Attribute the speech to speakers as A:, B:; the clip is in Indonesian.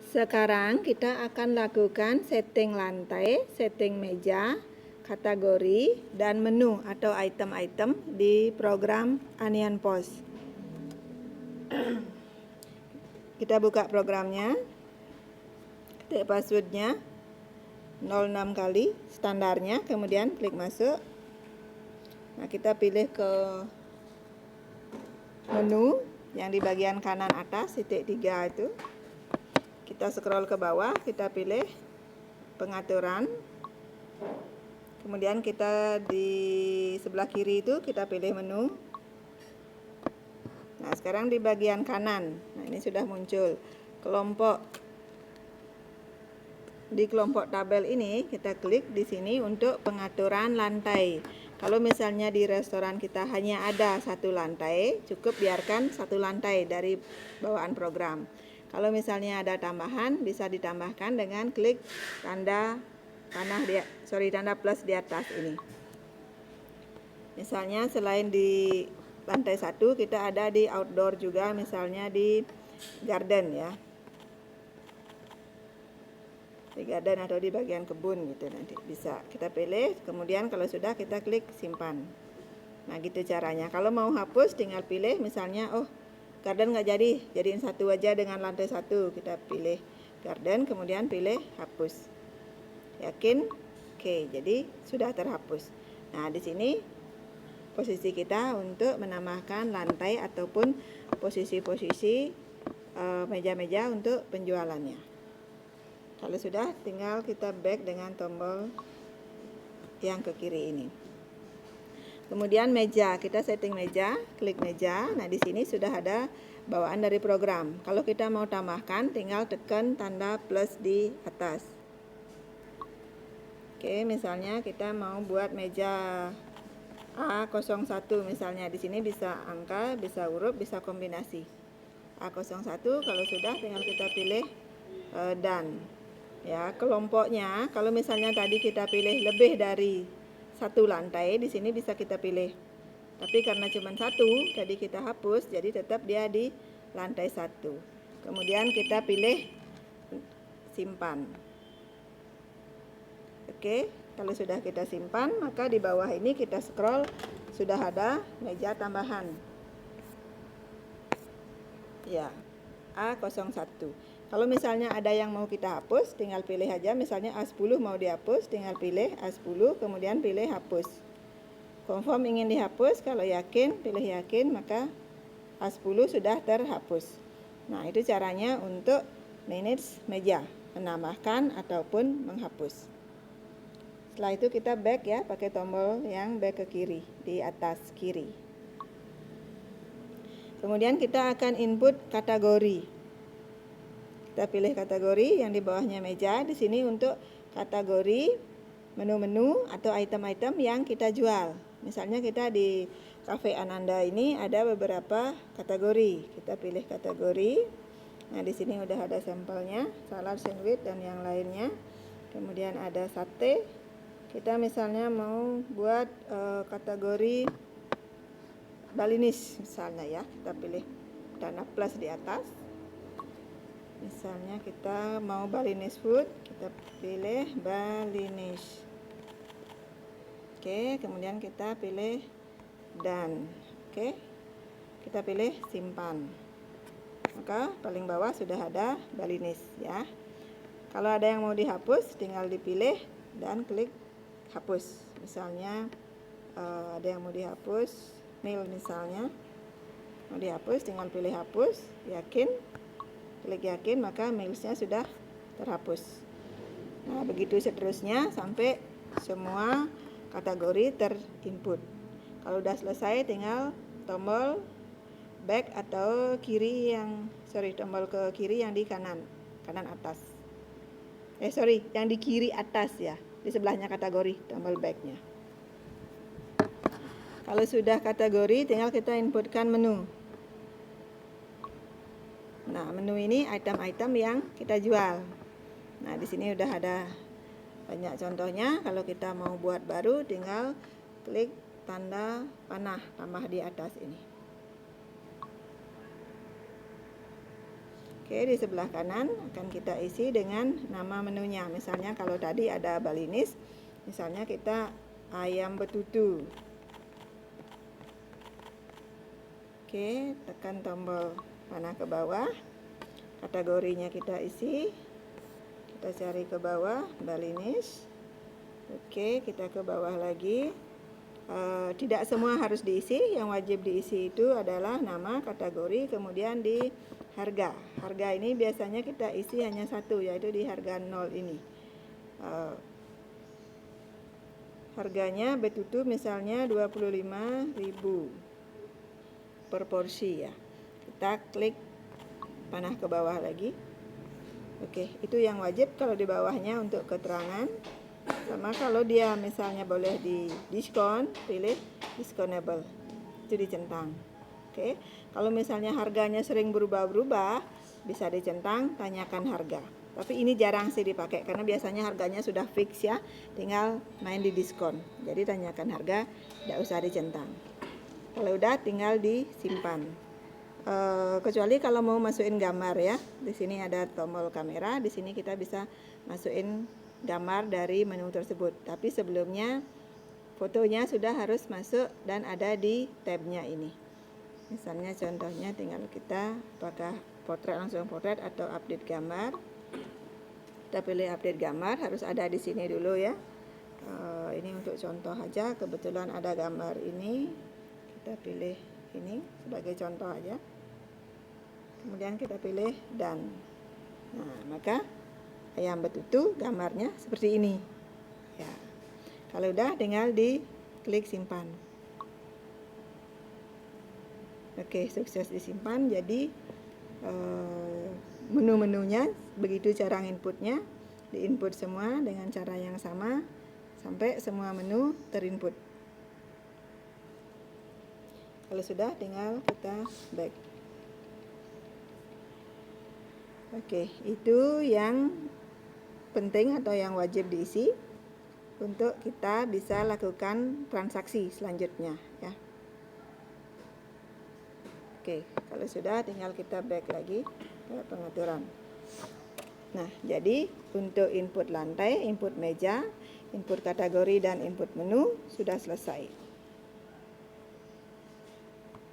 A: Sekarang kita akan lakukan setting lantai, setting meja, kategori, dan menu atau item-item di program Anian Pos. Kita buka programnya, ketik passwordnya 06 kali standarnya, kemudian klik masuk. Nah, kita pilih ke menu yang di bagian kanan atas, titik 3 itu. Kita scroll ke bawah, kita pilih pengaturan. Kemudian kita di sebelah kiri itu kita pilih menu. Nah, sekarang di bagian kanan. Nah, ini sudah muncul kelompok. Di kelompok tabel ini kita klik di sini untuk pengaturan lantai. Kalau misalnya di restoran kita hanya ada satu lantai, cukup biarkan satu lantai dari bawaan program. Kalau misalnya ada tambahan, bisa ditambahkan dengan klik tanda plus di atas ini. Misalnya selain di lantai 1, kita ada di outdoor juga, misalnya di garden ya. Di garden atau di bagian kebun gitu, nanti bisa kita pilih. Kemudian kalau sudah, kita klik simpan. Nah, gitu caranya. Kalau mau hapus, tinggal pilih misalnya, garden nggak jadiin satu aja dengan lantai 1. Kita pilih garden, kemudian pilih hapus. Yakin? Oke, jadi sudah terhapus. Nah, di sini posisi kita untuk menambahkan lantai ataupun posisi-posisi meja-meja untuk penjualannya. Kalau sudah, tinggal kita back dengan tombol yang ke kiri ini. Kemudian meja, kita setting meja, klik meja. Nah, di sini sudah ada bawaan dari program. Kalau kita mau tambahkan, tinggal tekan tanda plus di atas. Oke, misalnya kita mau buat meja A01 misalnya. Di sini bisa angka, bisa huruf, bisa kombinasi. A01, kalau sudah tinggal kita pilih dan. Ya, kelompoknya kalau misalnya tadi kita pilih lebih dari satu lantai, di sini bisa kita pilih. Tapi karena cuma satu, tadi kita hapus, jadi tetap dia di lantai 1. Kemudian kita pilih simpan. Oke, kalau sudah kita simpan, maka di bawah ini kita scroll, sudah ada meja tambahan. Ya, A01. Kalau misalnya ada yang mau kita hapus, tinggal pilih aja. Misalnya A10 mau dihapus, tinggal pilih A10, kemudian pilih hapus. Confirm ingin dihapus, kalau yakin, pilih yakin, maka A10 sudah terhapus. Nah, itu caranya untuk manage meja, menambahkan ataupun menghapus. Setelah itu kita back ya, pakai tombol yang back ke kiri, di atas kiri. Kemudian kita akan input kategori. Kita pilih kategori yang di bawahnya meja. Di sini untuk kategori menu-menu atau item-item yang kita jual. Misalnya kita di Cafe Ananda ini ada beberapa kategori. Kita pilih kategori. Nah, di sini udah ada sampelnya, salad, sandwich, dan yang lainnya. Kemudian ada sate. Kita misalnya mau buat kategori Balinese misalnya ya. Kita pilih tanda plus di atas. Misalnya kita mau Balinese food, kita pilih Balinese. Oke, kemudian kita pilih dan. Oke, kita pilih simpan. Maka paling bawah sudah ada Balinese ya. Kalau ada yang mau dihapus, tinggal dipilih dan klik hapus. Misalnya ada yang mau dihapus, meal misalnya. Mau dihapus, tinggal pilih hapus, yakin. Klik yakin, maka mailsnya sudah terhapus. Nah, begitu seterusnya sampai semua kategori terinput. Kalau sudah selesai, tinggal tombol back atau tombol ke kiri yang di kanan atas. Yang di kiri atas ya, di sebelahnya kategori, tombol backnya. Kalau sudah kategori, tinggal kita inputkan menu. Nah, menu ini item-item yang kita jual. Nah, di sini udah ada banyak contohnya. Kalau kita mau buat baru, tinggal klik tanda panah tambah di atas ini. Oke, di sebelah kanan akan kita isi dengan nama menunya. Misalnya kalau tadi ada Balinese, misalnya kita ayam betutu. Oke, tekan tombol panah ke bawah. Kategorinya kita isi. Kita cari ke bawah, Balinese. Oke, kita ke bawah lagi. Tidak semua harus diisi, yang wajib diisi itu adalah nama, kategori, kemudian di harga. Harga ini biasanya kita isi hanya satu, yaitu di harga 0 ini. Harganya betutu misalnya 25.000 per porsi ya. Kita klik panah ke bawah lagi. Oke, itu yang wajib. Kalau di bawahnya untuk keterangan. Sama kalau dia misalnya boleh di diskon, pilih disconable, itu dicentang. Oke, kalau misalnya harganya sering berubah-ubah, bisa dicentang, tanyakan harga. Tapi ini jarang sih dipakai karena biasanya harganya sudah fix ya, tinggal main di diskon. Jadi tanyakan harga, tidak usah dicentang. Kalau udah tinggal disimpan. Kecuali kalau mau masukin gambar ya, di sini ada tombol kamera, di sini kita bisa masukin gambar dari menu tersebut. Tapi sebelumnya fotonya sudah harus masuk dan ada di tabnya ini. Misalnya contohnya tinggal kita apakah potret, langsung potret atau update gambar. Kita pilih update gambar, harus ada di sini dulu ya. Ini untuk contoh aja, kebetulan ada gambar ini, kita pilih ini sebagai contoh aja. Kemudian kita pilih dan. Nah, maka ayam betutu gambarnya seperti ini ya. Kalau udah tinggal di klik simpan. Oke, sukses disimpan. Jadi menu-menunya begitu cara inputnya, diinput semua dengan cara yang sama sampai semua menu terinput. Kalau sudah tinggal kita back. Oke, itu yang penting atau yang wajib diisi untuk kita bisa lakukan transaksi selanjutnya ya. Oke, kalau sudah tinggal kita back lagi ke pengaturan. Nah, jadi untuk input lantai, input meja, input kategori dan input menu sudah selesai.